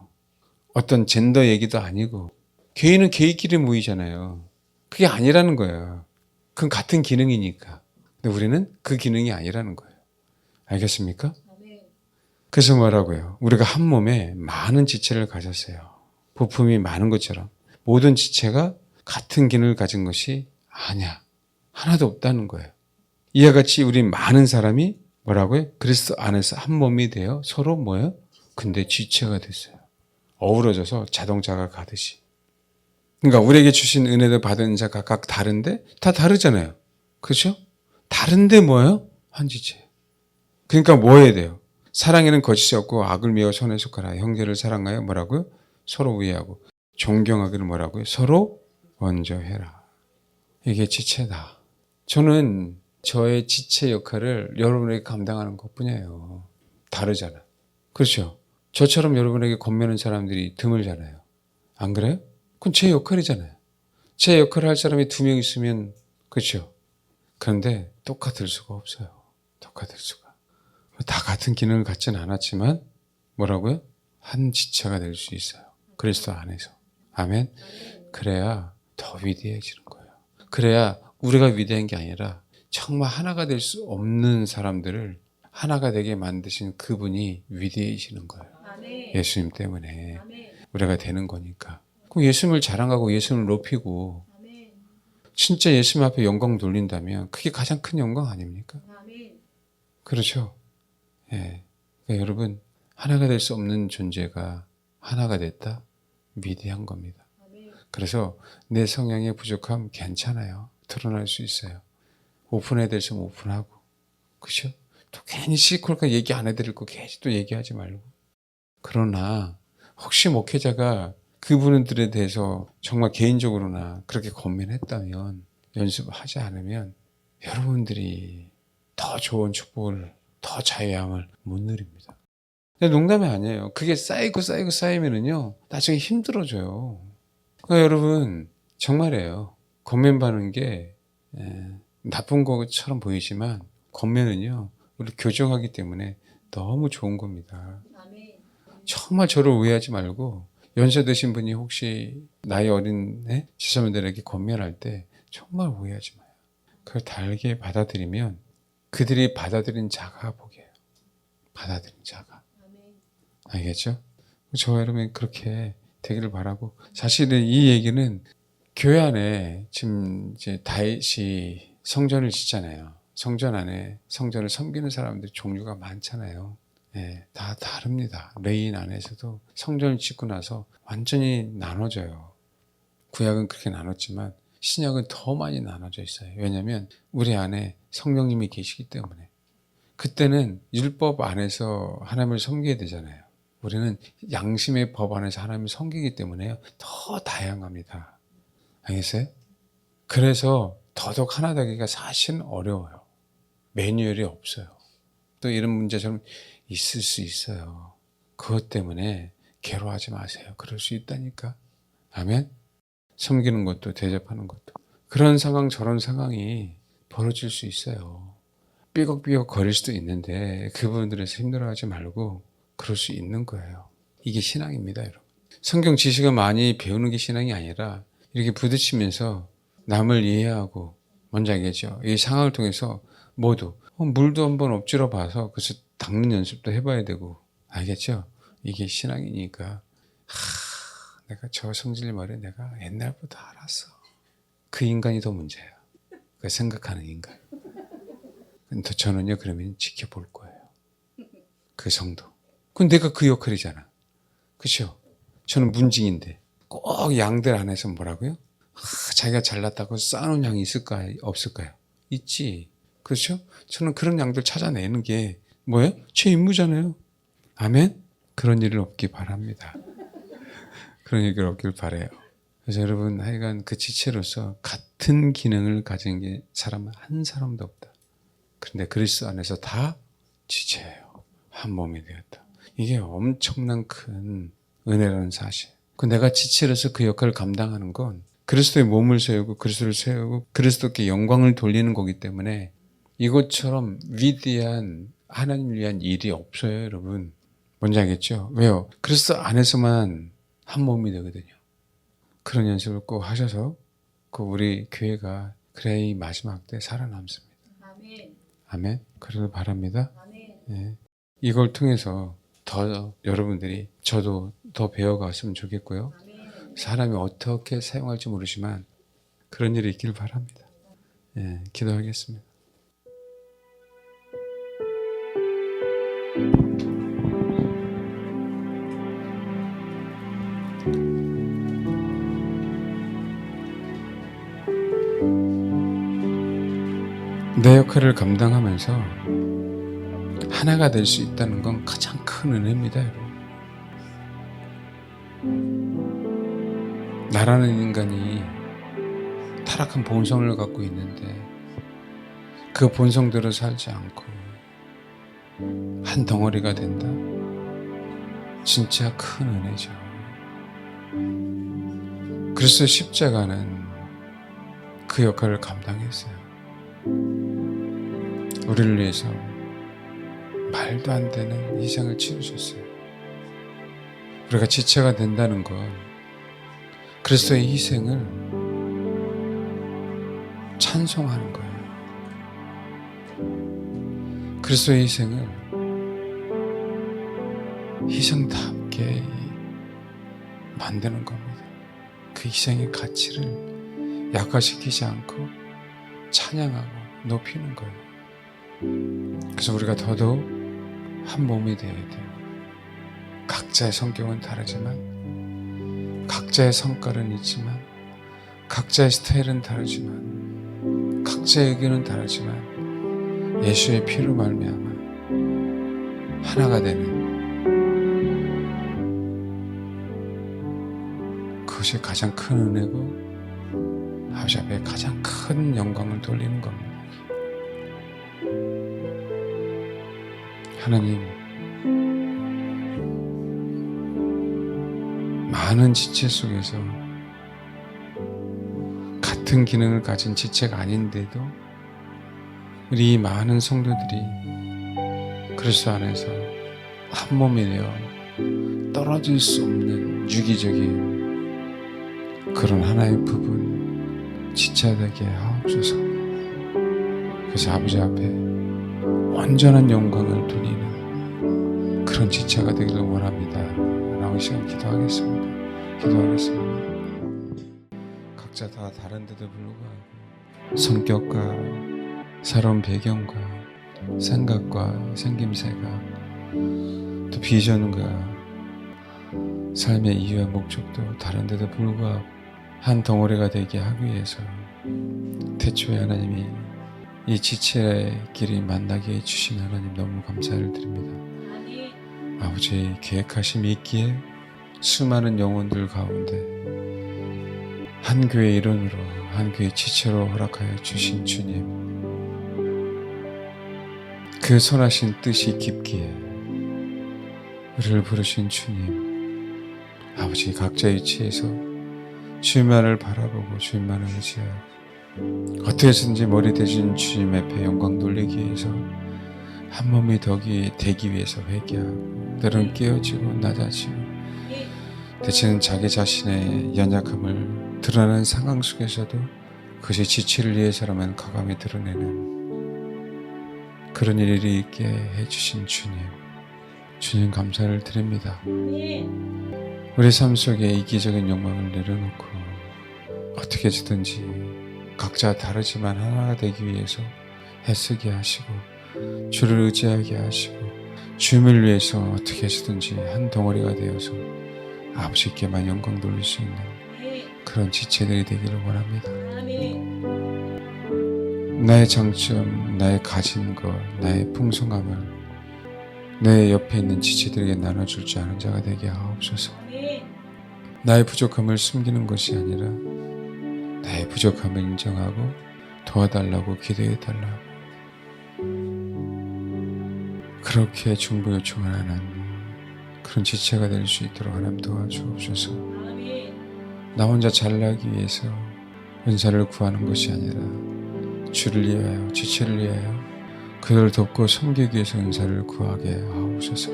어떤 젠더 얘기도 아니고 개인은 개인끼리 모이잖아요. 그게 아니라는 거예요. 그건 같은 기능이니까. 근데 우리는 그 기능이 아니라는 거예요. 알겠습니까? 그래서 뭐라고요? 우리가 한 몸에 많은 지체를 가졌어요. 부품이 많은 것처럼 모든 지체가 같은 기능을 가진 것이 아니야. 하나도 없다는 거예요. 이와 같이 우리 많은 사람이 뭐라고요? 그리스도 안에서 한 몸이 되어 서로 뭐예요? 근데 지체가 됐어요. 어우러져서 자동차가 가듯이. 그러니까 우리에게 주신 은혜를 받은 자 각각 다른데 다 다르잖아요. 그렇죠? 다른데 뭐예요? 한 지체. 그러니까 뭐 해야 돼요? 사랑에는 거짓이 없고 악을 미워 선에 속하라. 형제를 사랑하여 뭐라고요? 서로 우애하고 존경하기를 뭐라고요? 서로 먼저 해라. 이게 지체다. 저는 저의 지체 역할을 여러분에게 감당하는 것뿐이에요. 다르잖아. 그렇죠? 저처럼 여러분에게 권면하는 사람들이 드물잖아요. 안 그래요? 그건 제 역할이잖아요. 제 역할을 할 사람이 2명 있으면, 그렇죠? 그런데 똑같을 수가 없어요. 똑같을 수가. 다 같은 기능을 갖지는 않았지만 뭐라고요? 한 지체가 될 수 있어요. 그리스도 안에서. 아멘. 그래야 더 위대해지는 거예요. 그래야 우리가 위대한 게 아니라 정말 하나가 될 수 없는 사람들을 하나가 되게 만드신 그분이 위대해지는 거예요. 예수님 때문에 우리가 되는 거니까. 그럼 예수님을 자랑하고 예수님을 높이고 진짜 예수님 앞에 영광 돌린다면 그게 가장 큰 영광 아닙니까? 그렇죠? 예. 그러니까 여러분, 하나가 될 수 없는 존재가 하나가 됐다? 위대한 겁니다. 그래서 내 성향의 부족함 괜찮아요. 드러날 수 있어요. 오픈해야 될 수 있으면 오픈하고. 그렇죠? 또 괜히 시콜까 얘기 안 해드릴 거 괜히 또 얘기하지 말고. 그러나 혹시 목회자가 그분들에 대해서 정말 개인적으로나 그렇게 고민했다면 연습하지 않으면 여러분들이 더 좋은 축복을, 더 자유함을 못 누립니다. 근데 농담이 아니에요. 그게 쌓이면은요, 나중에 힘들어져요. 그러니까 여러분, 정말이에요. 권면받는 게 나쁜 것처럼 보이지만 권면은요, 우리 교정하기 때문에 너무 좋은 겁니다. 정말 저를 오해하지 말고 연세 드신 분이 혹시 나이 어린 지성인들에게 권면할 때 정말 오해하지 마요. 그걸 달게 받아들이면 그들이 받아들인 자가 복이에요. 받아들인 자가. 알겠죠? 저와 여러분 그렇게 되기를 바라고, 사실은 이 얘기는 교회 안에 지금 이제 다시 성전을 짓잖아요. 성전 안에 성전을 섬기는 사람들 종류가 많잖아요. 네, 다 다릅니다. 레인 안에서도 성전을 짓고 나서 완전히 나눠져요. 구약은 그렇게 나눴지만 신약은 더 많이 나눠져 있어요. 왜냐하면 우리 안에 성령님이 계시기 때문에. 그때는 율법 안에서 하나님을 섬기게 되잖아요. 우리는 양심의 법 안에서 하나님을 섬기기 때문에요. 더 다양합니다. 알겠어요? 그래서 더더욱 하나 되기가 사실은 어려워요. 매뉴얼이 없어요. 또 이런 문제처럼 있을 수 있어요. 그것 때문에 괴로워하지 마세요. 그럴 수 있다니까. 아멘. 섬기는 것도 대접하는 것도 그런 상황 저런 상황이 벌어질 수 있어요. 삐걱삐걱 거릴 수도 있는데 그 부분들에서 힘들어하지 말고 그럴 수 있는 거예요. 이게 신앙입니다, 여러분. 성경 지식을 많이 배우는 게 신앙이 아니라 이렇게 부딪히면서 남을 이해하고, 뭔지 알겠죠? 이 상황을 통해서 모두 물도 한번 엎질러 봐서 그래서 닦는 연습도 해봐야 되고, 알겠죠? 이게 신앙이니까. 내가 저 성질 머리 내가 옛날부터 알았어. 그 인간이 더 문제야. 그 생각하는 인간. 근데 저는요, 그러면 지켜볼 거예요. 그 성도. 그건 내가 그 역할이잖아. 그렇죠? 저는 문징인데 꼭 양들 안에서 뭐라고요? 자기가 잘났다고 쌓아놓은 양이 있을까요? 없을까요? 있지. 그렇죠? 저는 그런 양들 찾아내는 게 뭐예요? 제 임무잖아요. 아멘? 그런 일은 없기 바랍니다. 그런 일이 없길 바라요. 그래서 여러분 하여간 그 지체로서 같은 기능을 가진 게 사람은 한 사람도 없다. 그런데 그리스도 안에서 다 지체예요. 한 몸이 되었다. 이게 엄청난 큰 은혜라는 사실. 내가 지체로서 그 역할을 감당하는 건 그리스도의 몸을 세우고 그리스도를 세우고 그리스도께 영광을 돌리는 거기 때문에 이것처럼 위대한 하나님을 위한 일이 없어요, 여러분. 뭔지 알겠죠? 왜요? 그리스도 안에서만 한 몸이 되거든요. 그런 연습을 꼭 하셔서 우리 교회가 그래야 이 마지막 때 살아남습니다.
아멘.
아멘. 그러길 바랍니다.
아멘.
예. 이걸 통해서 더 여러분들이 저도 더 배워갔으면 좋겠고요.
아멘.
사람이 어떻게 사용할지 모르지만 그런 일이 있길 바랍니다. 예, 기도하겠습니다. 내 역할을 감당하면서 하나가 될 수 있다는 건 가장 큰 은혜입니다, 여러분. 나라는 인간이 타락한 본성을 갖고 있는데 그 본성대로 살지 않고 한 덩어리가 된다? 진짜 큰 은혜죠. 그래서 십자가는 그 역할을 감당했어요. 우리를 위해서 말도 안 되는 희생을 치르셨어요. 우리가 지체가 된다는 건 그리스도의 희생을 찬송하는 거예요. 그리스도의 희생을 희생답게 만드는 겁니다. 그 희생의 가치를 약화시키지 않고 찬양하고 높이는 거예요. 그래서 우리가 더더욱 한 몸이 되어야 돼요. 각자의 성격은 다르지만, 각자의 성깔은 있지만, 각자의 스타일은 다르지만, 각자의 의견은 다르지만 예수의 피로 말미암아 하나가 되는 그것이 가장 큰 은혜고 아버지 앞에 가장 큰 영광을 돌리는 겁니다. 하나님, 많은 지체 속에서 같은 기능을 가진 지체가 아닌데도 우리 많은 성도들이 그리스도 안에서 한 몸이 되어 떨어질 수 없는 유기적인 그런 하나의 부분 지체되게 하옵소서. 그래서 아버지 앞에 온전한 영광을 돌리는 그런 지체가 되기를 원합니다. 라고 이 시간 기도하겠습니다. 각자 다 다른데도 불구하고 성격과 살아온 배경과 생각과 생김새가 또 비전과 삶의 이유와 목적도 다른데도 불구하고 한 덩어리가 되게 하기 위해서 태초에 하나님이 이 지체의 길이 만나게 해주신 하나님 너무 감사를 드립니다. 아버지 계획하심이 있기에 수많은 영혼들 가운데 한 교회 일원으로 한 교회 지체로 허락하여 주신 주님, 그 선하신 뜻이 깊기에 우리를 부르신 주님, 아버지 각자 위치에서 주님만을 바라보고 주님만을 의지하고 어떻게 해서든지 머리 대신 주님 앞에 영광 돌리기 위해서 한 몸이 덕이 되기 위해서 회개하고 때로는 깨어지고 낮아지고 대체는 자기 자신의 연약함을 드러나는 상황 속에서도 그것이 지체를 위해서라면 과감히 드러내는 그런 일이 있게 해주신 주님 감사를 드립니다. 우리 삶 속에 이기적인 욕망을 내려놓고 어떻게 해서든지 각자 다르지만 하나가 되기 위해서 애쓰게 하시고 주를 의지하게 하시고 주님을 위해서 어떻게 해서든지 한 덩어리가 되어서 아버지께만 영광 돌릴 수 있는 그런 지체들이 되기를 원합니다. 나의 장점, 나의 가진 것, 나의 풍성함을 내 옆에 있는 지체들에게 나눠줄 줄 아는 자가 되게 하옵소서. 나의 부족함을 숨기는 것이 아니라 나의 부족함을 인정하고 도와달라고 기도해달라고 그렇게 중보 요청을 하는 그런 지체가 될 수 있도록 하나님 도와주옵소서. 나 혼자 잘나기 위해서 은사를 구하는 것이 아니라 주를 위하여 지체를 위하여 그들을 돕고 섬기기 위해서 은사를 구하게 하옵소서.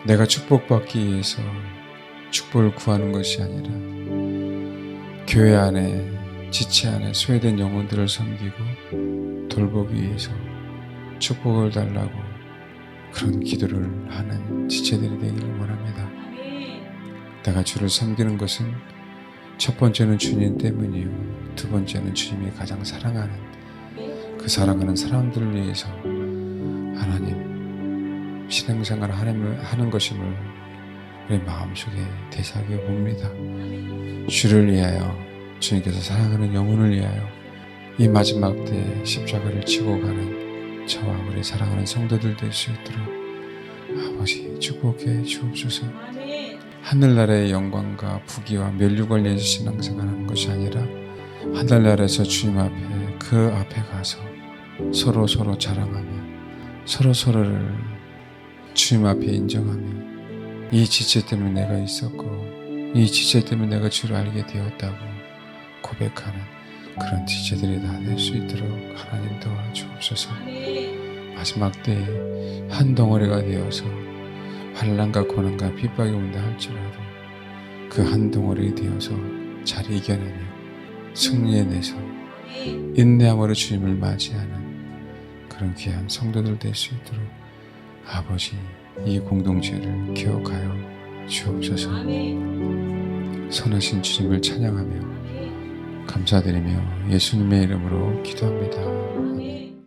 내가 축복받기 위해서 축복을 구하는 것이 아니라 교회 안에 지체 안에 소외된 영혼들을 섬기고 돌보기 위해서 축복을 달라고 그런 기도를 하는 지체들이 되기를 원합니다. 내가 주를 섬기는 것은 첫 번째는 주님 때문이요, 두 번째는 주님이 가장 사랑하는 그 사랑하는 사람들을 위해서 하나님 신앙생활을 하는 것임을 우리 마음속에 되새겨 봅니다. 주를 위하여, 주님께서 사랑하는 영혼을 위하여 이 마지막 때에 십자가를 지고 가는 저와 우리 사랑하는 성도들 될 수 있도록 아버지 축복해 주옵소서. 하늘나라의 영광과 부귀와 면류관리에서 신앙생활하는 것이 아니라 하늘나라에서 주님 앞에 그 앞에 가서 서로 자랑하며 서로를 주님 앞에 인정하며 이 지체 때문에 내가 있었고 이 지체 때문에 내가 주를 알게 되었다고 고백하는 그런 지체들이 다 될 수 있도록 하나님 도와주옵소서. 마지막 때에 한 덩어리가 되어서 환난과 고난과 핍박이 온다 할지라도 그 한 덩어리 되어서 잘 이겨내며 승리해내서 인내함으로 주님을 맞이하는 그런 귀한 성도들 될 수 있도록 아버지 이 공동체를 기억하여 주옵소서. 선하신 주님을 찬양하며 감사드리며 예수님의 이름으로 기도합니다.